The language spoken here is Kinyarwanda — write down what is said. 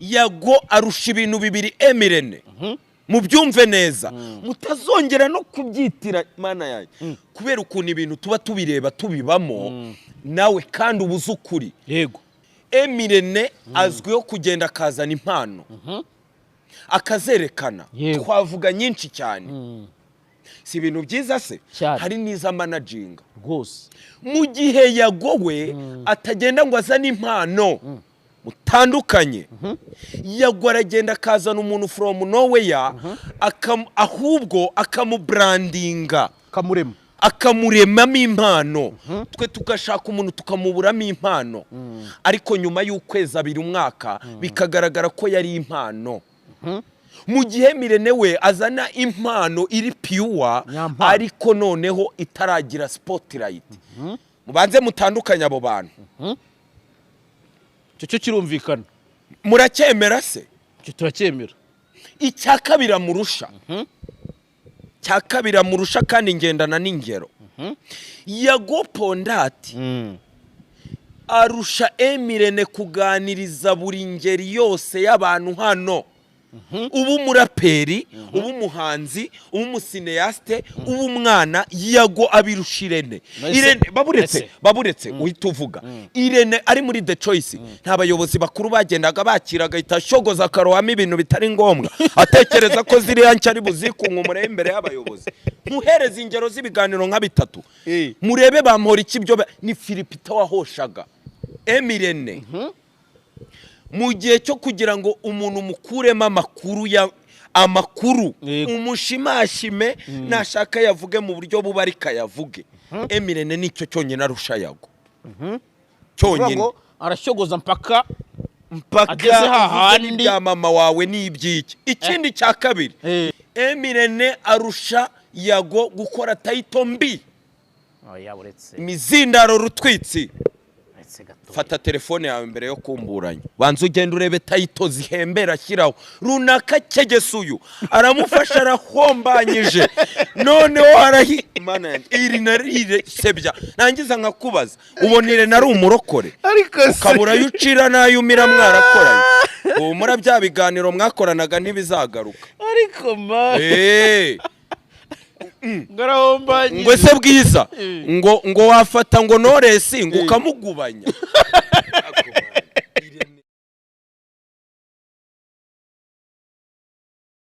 Yago arusha ibintu bibiri Emirene mubyumve neza mutazongera no kubyitira mana yaje kubera ukuntu ibintu tuba tubireba tubibamo nawe kandi ubuze ukuri. Yego Emirene azwiho kugenda akazana impano akazerekana twavuga nyinshi cyane si ibintu byiza se hari niza managing rwose mu gihe yagowe atagenda ngo azane impano mutandukanye Yago aragenda akazana umuntu from nowhere ahubwo akamubrandinga akamuremamo impano twe tugashaka umuntu tukamuburamo impano ariko nyuma y'ukwezi abiri umwaka bikagaragara ko yari impano mu gihe Emirene we azana impano iri pure ariko noneho itaragira spotlight mubanze mutandukanye abo bantu cyo kirumvikana muracyemera se cyo turacyemera icyakabira murusha kandi ngendana n'ingero Yago Pondati arusha Emirene kuganiriza buri ngeri yose y'abantu hano ubu muraperi ubu muhanzi ubu musineaste ubu mwana Yago abirusha Irene baburetse uhita uvuga Irene ari muri The Choice nta bayobozi bakuru bagendaga bakiraga itashogoza karohamo ibintu bitari ngombwa atekereza ko ziri yancari buzikunga umure imbere y'abayobozi muhereza ingero z'ibiganiro nka bitatu murebe bampora ikibyo ni Philipita wahoshaga Emirene mu gihe cyo kugira ngo umuntu mukuremo amakuru umushimashime nashaka yavuge mu buryo bubarika yavuge Emirene nicyo cyonyine arusha Yago cyonyine arashogoza mpaka ageze hahandi ya mama wawe n'ibyiki ikindi cya kabiri Emirene arusha Yago gukora title mbi imizindaro rutwitsi fata telefone yawe mbere yo kumburanya banza ugenda urebe title zihembera shyiraho runaka Kegesuyu aramufasha arahombanyije noneho arahi mana iri narire sebya nangiza nkakubaza ubonire nari umurokore kabura yucira nayumira mwarakoranye ubu muri bya biganiro mwakoranaga ntibizagaruka ariko ma ngarahombanyije ngo se bwiza ngo wafata ngo Knowless ngo ukamugubanya